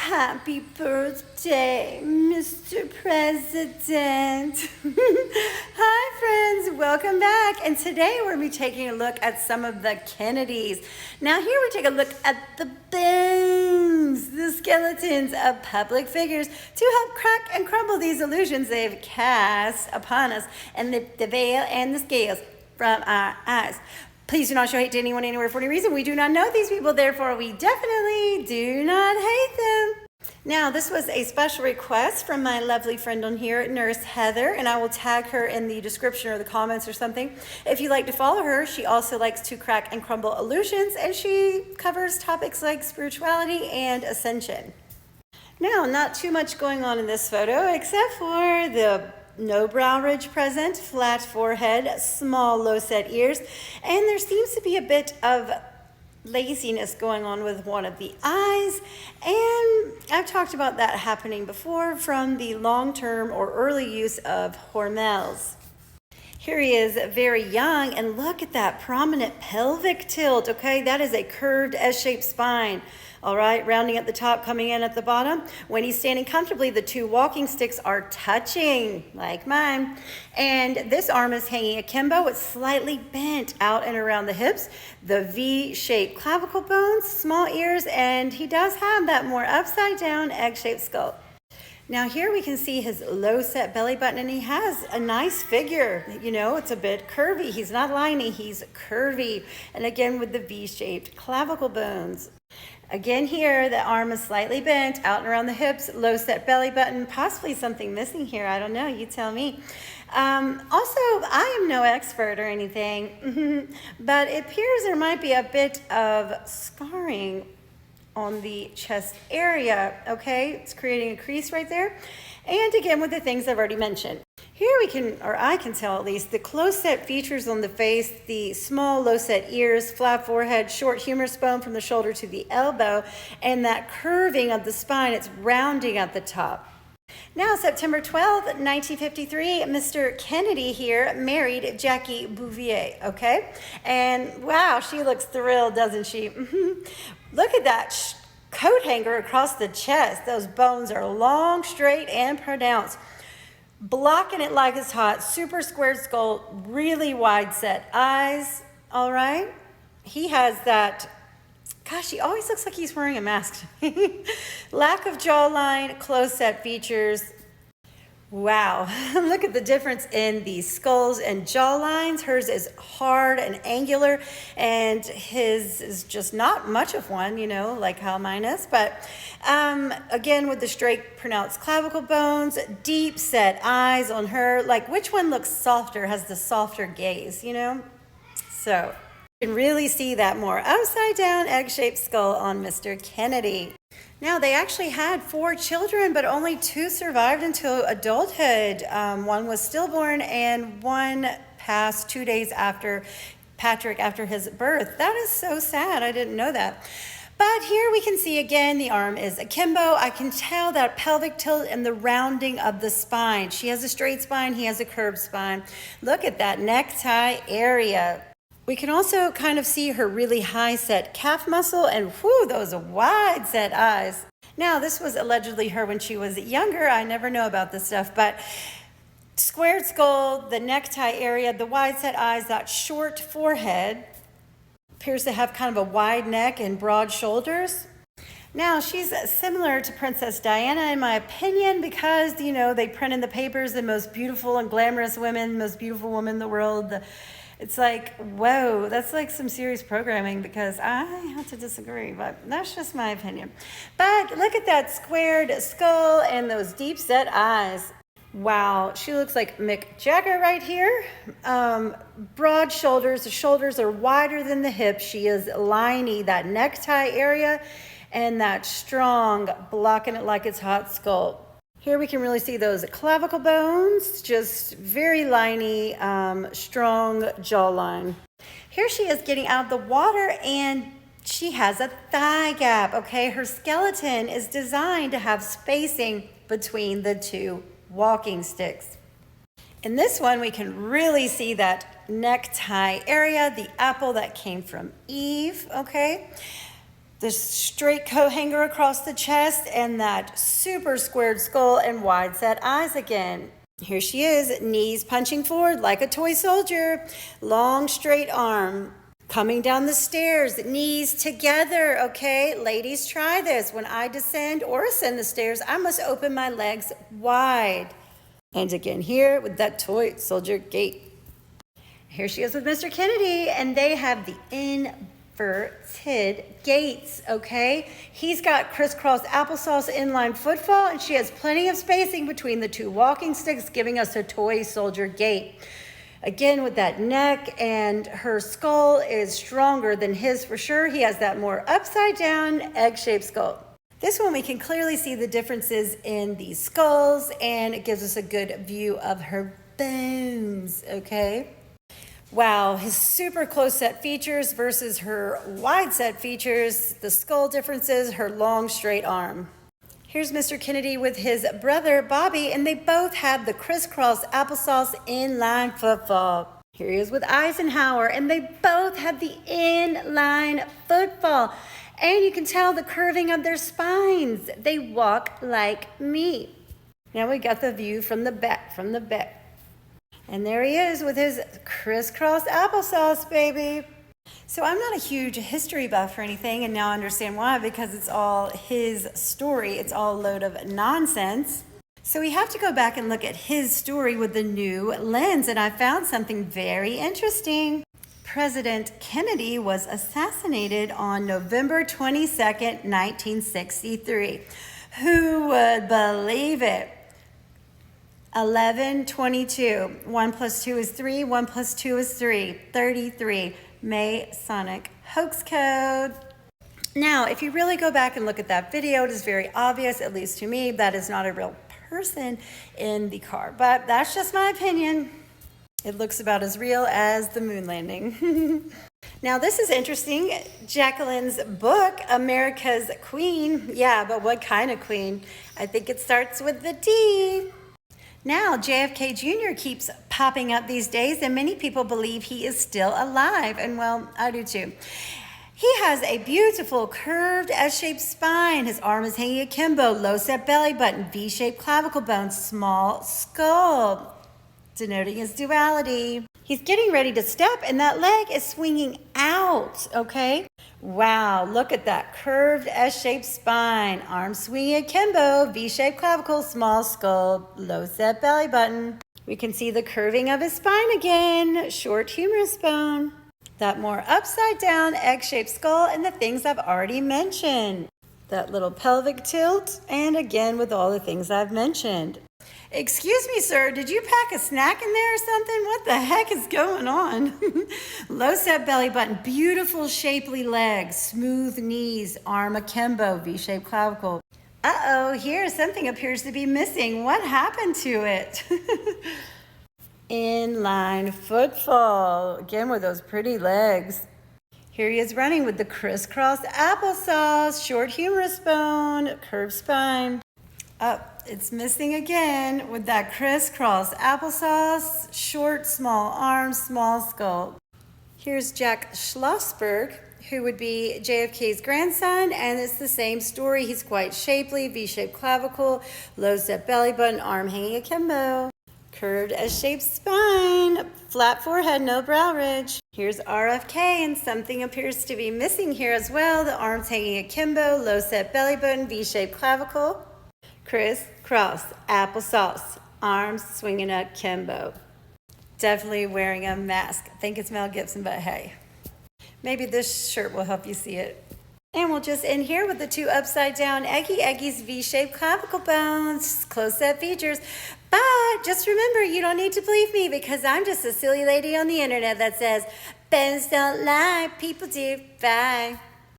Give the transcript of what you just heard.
Happy birthday, Mr. President. Hi, friends. Welcome back. And today we're going to be taking a look at some of the Kennedys. Now, here we take a look at the bones, the skeletons of public figures to help crack and crumble these illusions they've cast upon us and the veil and the scales from our eyes. Please do not show hate to anyone anywhere for any reason. We do not know these people, therefore we definitely do not hate them. Now, this was a special request from my lovely friend on here, Nurse Heather, and I will tag her in the description or the comments or something. If you'd like to follow her, she also likes to crack and crumble illusions, and she covers topics like spirituality and ascension. Now, not too much going on in this photo, except for the no brow ridge present, flat forehead, small low set ears, and there seems to be a bit of laziness going on with one of the eyes, and I've talked about that happening before from the long-term or early use of Hormels. Here he is very young, and look at that prominent pelvic tilt, okay? That is a curved S-shaped spine. All right, rounding at the top, coming in at the bottom. When he's standing comfortably, the two walking sticks are touching, like mine. And this arm is hanging akimbo. It's slightly bent out and around the hips. The V-shaped clavicle bones, small ears, and he does have that more upside down egg-shaped skull. Now here we can see his low set belly button, and he has a nice figure. You know, it's a bit curvy. He's not liney, he's curvy. And again with the V-shaped clavicle bones. Again here, the arm is slightly bent, out and around the hips, low set belly button, possibly something missing here. I don't know, you tell me. Also, I am no expert or anything, but it appears there might be a bit of scarring on the chest area, okay? It's creating a crease right there. And again, with the things I've already mentioned. Here we can, or I can tell at least, the close set features on the face, the small low set ears, flat forehead, short humerus bone from the shoulder to the elbow, and that curving of the spine, it's rounding at the top. Now, September 12th, 1953, Mr. Kennedy here married Jackie Bouvier, okay? And wow, she looks thrilled, doesn't she? Look at that coat hanger across the chest. Those bones are long, straight, and pronounced. Blocking it like it's hot, super squared skull, really wide set eyes, all right? He has that, gosh, he always looks like he's wearing a mask. Lack of jawline, close set features. Wow, look at the difference in the skulls and jaw lines. Hers is hard and angular, and his is just not much of one, you know, like how mine is. But again, with the straight pronounced clavicle bones, deep set eyes on her, like which one looks softer, has the softer gaze, you know? So you can really see that more upside down egg-shaped skull on Mr. Kennedy. Now, they actually had 4 children, but only 2 survived until adulthood. One was stillborn, and one passed 2 days after Patrick, after his birth. That is so sad. I didn't know that. But here we can see again, the arm is akimbo. I can tell that pelvic tilt and the rounding of the spine. She has a straight spine, he has a curved spine. Look at that necktie area. We can also kind of see her really high set calf muscle and whoo, those wide set eyes. Now, this was allegedly her when she was younger. I never know about this stuff, but squared skull, the necktie area, the wide set eyes, that short forehead, appears to have kind of a wide neck and broad shoulders. Now, she's similar to Princess Diana, in my opinion, because, you know, they print in the papers the most beautiful and glamorous women, most beautiful woman in the world. It's like, whoa, that's like some serious programming, because I have to disagree, but that's just my opinion. But look at that squared skull and those deep set eyes. Wow, she looks like Mick Jagger right here. Broad shoulders, the shoulders are wider than the hips. She is liney, that necktie area, and that strong, blocking it like it's hot skull. Here we can really see those clavicle bones, just very liney, strong jawline. Here she is getting out of the water, and she has a thigh gap, okay? Her skeleton is designed to have spacing between the 2 walking sticks. In this one, we can really see that necktie area, the apple that came from Eve, okay? the straight coat hanger across the chest, and that super squared skull and wide set eyes again. Here she is, knees punching forward like a toy soldier, long straight arm. Coming down the stairs, knees together, okay? Ladies, try this. When I descend or ascend the stairs, I must open my legs wide. And again here with that toy soldier gait. Here she is with Mr. Kennedy, and they have the inverted gaits, okay? He's got crisscross applesauce inline footfall, and she has plenty of spacing between the two walking sticks, giving us a toy soldier gait. Again, with that neck, and her skull is stronger than his for sure. He has that more upside down egg-shaped skull. This one we can clearly see the differences in the skulls, and it gives us a good view of her bones, okay? Wow, his super close set features versus her wide set features, the skull differences, her long straight arm. Here's Mr. Kennedy with his brother, Bobby, and they both have the crisscross applesauce inline footfall. Here he is with Eisenhower, and they both have the inline footfall. And you can tell the curving of their spines. They walk like me. Now we got the view from the back, And there he is with his crisscross applesauce, baby. So I'm not a huge history buff or anything, and now I understand why, because it's all his story. It's all a load of nonsense. So we have to go back and look at his story with the new lens, and I found something very interesting. President Kennedy was assassinated on November 22nd, 1963. Who would believe it? 11/22. 1 + 2 is 3. 1 + 2 is 3. 33. Masonic hoax code. Now, if you really go back and look at that video, it is very obvious, at least to me, that is not a real person in the car. But that's just my opinion. It looks about as real as the moon landing. Now, this is interesting. Jacqueline's book, America's Queen. Yeah, but what kind of queen? I think it starts with the D. Now, JFK Jr. keeps popping up these days, and many people believe he is still alive, and well, I do too. He has a beautiful curved S-shaped spine. His arm is hanging akimbo, low-set belly button, V-shaped clavicle bone, small skull, denoting his duality. He's getting ready to step, and that leg is swinging out, okay? Wow, look at that curved S-shaped spine. Arm swinging akimbo, V-shaped clavicle, small skull, low-set belly button. We can see the curving of his spine again, short humerus bone. That more upside down egg-shaped skull, and the things I've already mentioned. That little pelvic tilt, and again with all the things I've mentioned. Excuse me, sir, did you pack a snack in there or something? What the heck is going on? Low set belly button, beautiful shapely legs, smooth knees, arm akimbo, V-shaped clavicle. Uh-oh, here something appears to be missing. What happened to it? Inline footfall, again with those pretty legs. Here he is running with the crisscross applesauce, short humerus bone, curved spine. It's missing again with that crisscross applesauce, short, small arms, small skull. Here's Jack Schlossberg, who would be JFK's grandson, and it's the same story. He's quite shapely, V-shaped clavicle, low-set belly button, arm hanging akimbo, curved S-shaped spine, flat forehead, no brow ridge. Here's RFK, and something appears to be missing here as well. The arms hanging akimbo, low-set belly button, V-shaped clavicle, crisscross applesauce, arms swinging akimbo. Definitely wearing a mask. I think it's Mel Gibson, but hey, maybe this shirt will help you see it. And we'll just end here with the two upside down Eggy's V-shaped clavicle bones, close set features. But just remember, you don't need to believe me, because I'm just a silly lady on the internet that says, bones don't lie, people do. Bye.